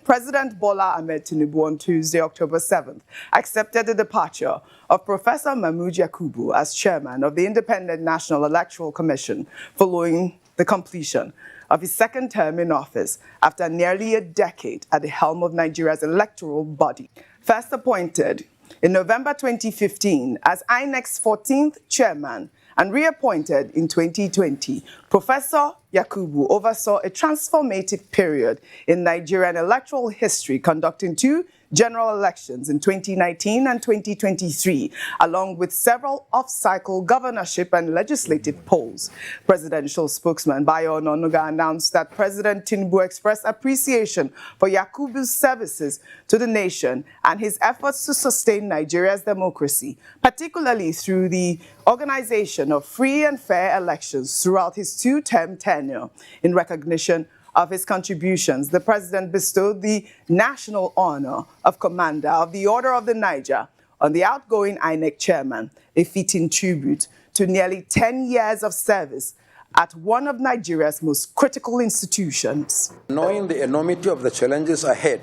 President Bola Ahmed Tinubu on Tuesday, October 7th, accepted the departure of Professor Mahmood Yakubu as chairman of the Independent National Electoral Commission following the completion of his second term in office after nearly a decade at the helm of Nigeria's electoral body. First appointed in November 2015 as Inec's 14th chairman and reappointed in 2020, Professor Yakubu oversaw a transformative period in Nigerian electoral history, conducting 2 general elections in 2019 and 2023, along with several off-cycle governorship and legislative polls. Presidential spokesman Bayo Ononuga announced that President Tinubu expressed appreciation for Yakubu's services to the nation and his efforts to sustain Nigeria's democracy, particularly through the organization of free and fair elections throughout his 2-term tenure. In recognition of his contributions, the president bestowed the national honor of Commander of the Order of the Niger on the outgoing Inec chairman, a fitting tribute to nearly 10 years of service at one of Nigeria's most critical institutions. Knowing the enormity of the challenges ahead,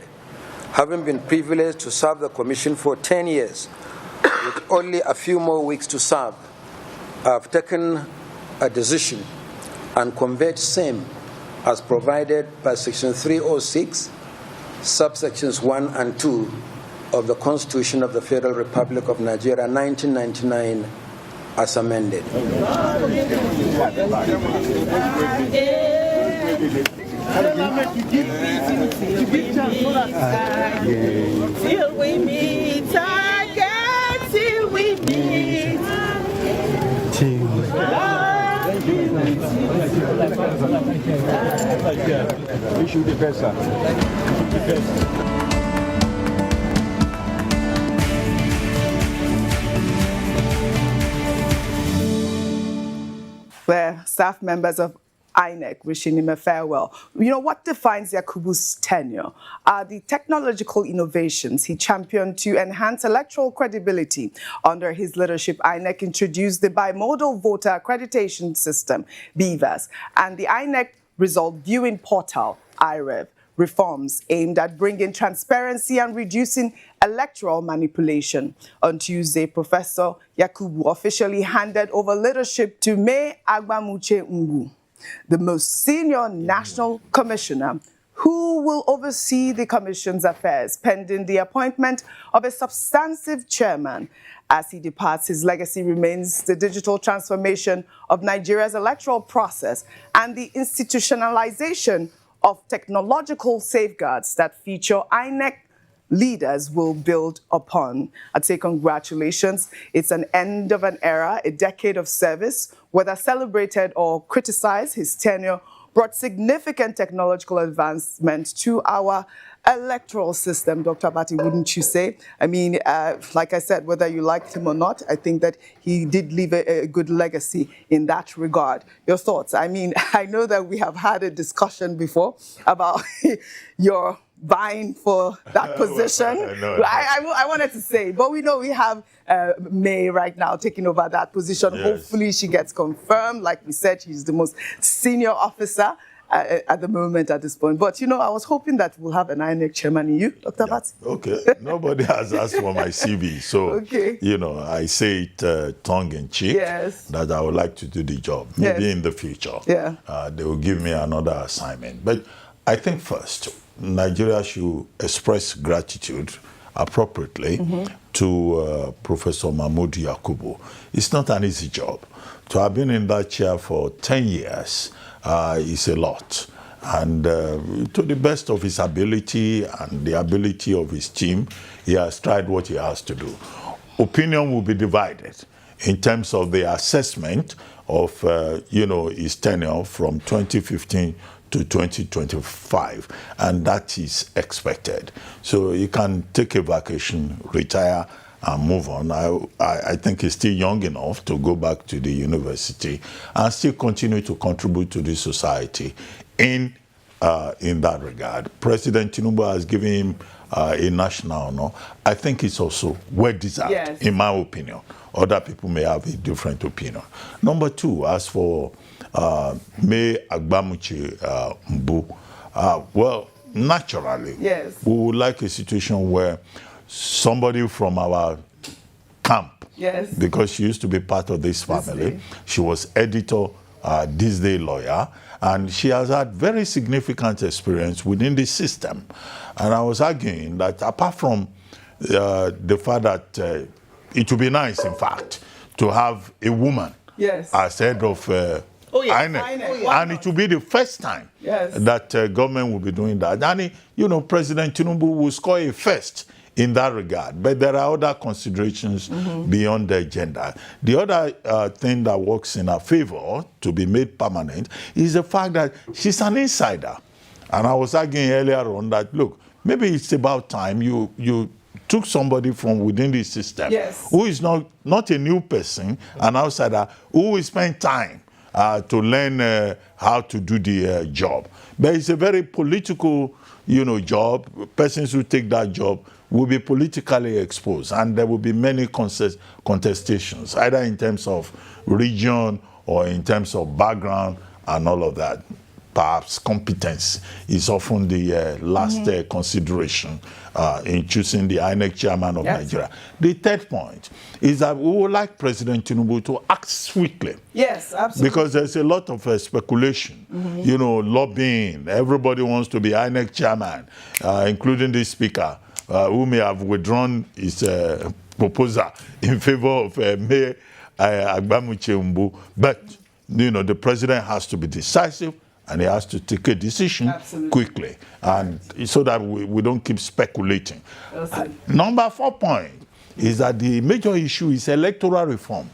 having been privileged to serve the Commission for 10 years, with only a few more weeks to serve, I've taken a decision and conveyed same as provided by Section 306, subsections 1 and 2 of the Constitution of the Federal Republic of Nigeria, 1999, as amended. Till we meet again, till we meet. We should be better. Where staff members of Inec wishing him a farewell. You know, what defines Yakubu's tenure are the technological innovations he championed to enhance electoral credibility. Under his leadership, Inec introduced the bimodal voter accreditation system, BVAS, and the Inec result viewing portal, IREV, reforms aimed at bringing transparency and reducing electoral manipulation. On Tuesday, Professor Yakubu officially handed over leadership to May Agbamuche Ngwu, the most senior national commissioner, who will oversee the commission's affairs pending the appointment of a substantive chairman. As he departs, his legacy remains the digital transformation of Nigeria's electoral process and the institutionalization of technological safeguards that future INEC leaders will build upon. I'd say congratulations. It's an end of an era, a decade of service. Whether celebrated or criticized, his tenure brought significant technological advancement to our electoral system, Dr. Abbati, wouldn't you say? I mean, like I said, whether you liked him or not, I think that he did leave a good legacy in that regard. Your thoughts? I mean, I know that we have had a discussion before about your vying for that position. I wanted to say, but we know we have May right now taking over that position. Yes. Hopefully she gets confirmed. Like we said, she's the most senior officer at the moment at this point. But, you know, I was hoping that we'll have an INEC chairman in you, Dr. Abbati. Okay. Nobody has asked for my CV. So, okay. You know, I say it tongue-in-cheek, yes, that I would like to do the job. Maybe in the future, yeah, they will give me another assignment. But I think first, Nigeria should express gratitude appropriately to Professor Mahmood Yakubu. It's not an easy job. To have been in that chair for 10 years is a lot. And to the best of his ability and the ability of his team, he has tried what he has to do. Opinion will be divided in terms of the assessment of, you know, his tenure from 2015 to 2025, and that is expected. So you can take a vacation, retire, and move on. I think he's still young enough to go back to the university and still continue to contribute to the society in that regard. President Tinubu has given him a national honor. I think it's also well-deserved, yes, in my opinion. Other people may have a different opinion. Number two, as for May Agbamuche Ngwu, well, naturally, yes, we would like a situation where somebody from our camp, yes, because she used to be part of this family, she was editor, this day lawyer, and she has had very significant experience within the system. And I was arguing that apart from the fact that it would be nice, in fact, to have a woman as head of INEC. And it will be the first time that government will be doing that. And, you know, President Tinubu will score a first in that regard. But there are other considerations beyond the agenda. The other thing that works in her favor to be made permanent is the fact that she's an insider. And I was arguing earlier on that, look, maybe it's about time you took somebody from within the system who is not a new person, an outsider, who will spend time to learn how to do the job. But it's a very political, you know, job. Persons who take that job will be politically exposed, and there will be many contestations, either in terms of region or in terms of background and all of that. Perhaps competence is often the last consideration in choosing the INEC chairman of Nigeria. The third point is that we would like President Tinubu to act swiftly. Yes, absolutely. Because there's a lot of speculation, you know, lobbying. Everybody wants to be INEC chairman, including the speaker, who may have withdrawn his proposal in favor of Mayor Agbamuche. But, you know, the president has to be decisive, and he has to take a decision quickly, and so that we don't keep speculating. Number 4 point is that the major issue is electoral reform.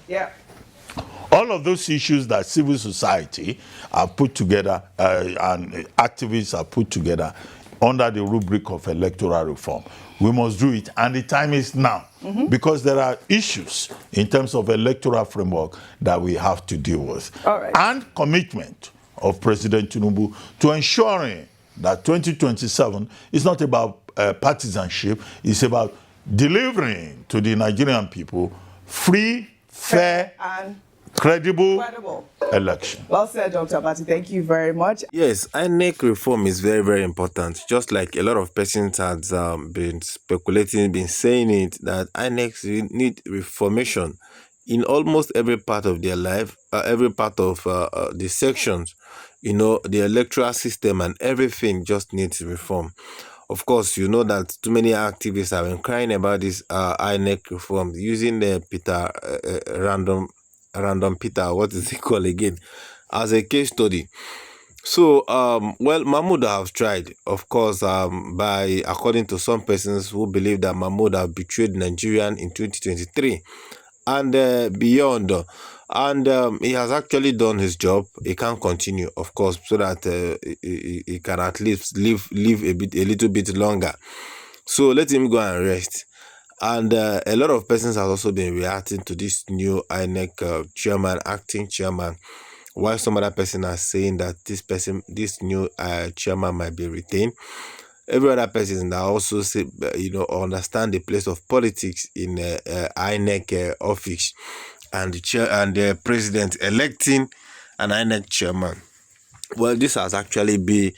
All of those issues that civil society have put together and activists have put together under the rubric of electoral reform. We must do it, and the time is now, because there are issues in terms of electoral framework that we have to deal with. And commitment of President Tinubu to ensuring that 2027 is not about partisanship, it's about delivering to the Nigerian people free, fair, and credible election. Well said, Dr. Abbati. Thank you very much. Yes, INEC reform is very, very important. Just like a lot of persons had been speculating, been saying it, that INEC need reformation in almost every part of their life, every part of the sections. You know, the electoral system and everything just needs reform. Of course, you know that too many activists have been crying about this INEC reform, using the random Peter, what is it called again, as a case study. So, well, Mahmoud have tried, of course, according to some persons who believe that Mahmoud have betrayed Nigerian in 2023 and beyond. And he has actually done his job. He can continue, of course, so that he can at least live a little bit longer. So let him go and rest. And a lot of persons have also been reacting to this new INEC chairman, acting chairman, while some other person are saying that this new chairman might be retained. Every other person that also say, you know, understand the place of politics in INEC office, and the president electing an INEC chairman. Well, this has actually been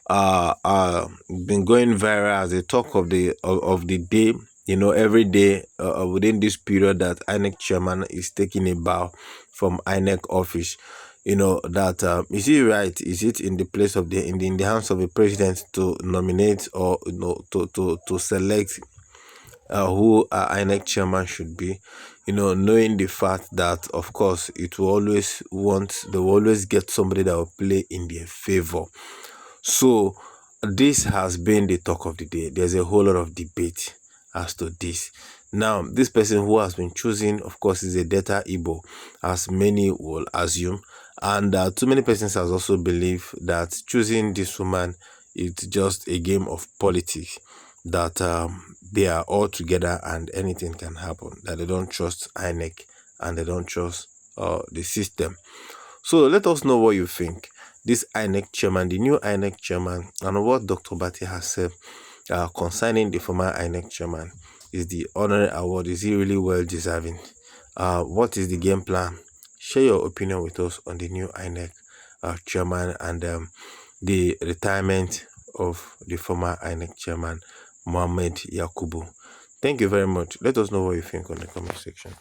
going viral as a talk of the day. You know, every day within this period that INEC chairman is taking a bow from INEC office. You know that is it right? Is it in the place of in the hands of the president to nominate, or you know, to select who INEC chairman should be? You know, knowing the fact that, of course, they will always get somebody that will play in their favor. So this has been the talk of the day. There's a whole lot of debate as to this. Now, this person who has been chosen, of course, is a Delta Igbo, as many will assume. And too many persons has also believed that choosing this woman is just a game of politics, that they are all together and anything can happen, that they don't trust INEC and they don't trust the system. So let us know what you think. This INEC chairman, the new INEC chairman, and what Dr. Abbati has said concerning the former INEC chairman. Is the honorary award, is he really well deserving? What is the game plan? Share your opinion with us on the new INEC chairman and the retirement of the former INEC chairman, Mohammed Yakubu. Thank you very much. Let us know what you think on the comment sections.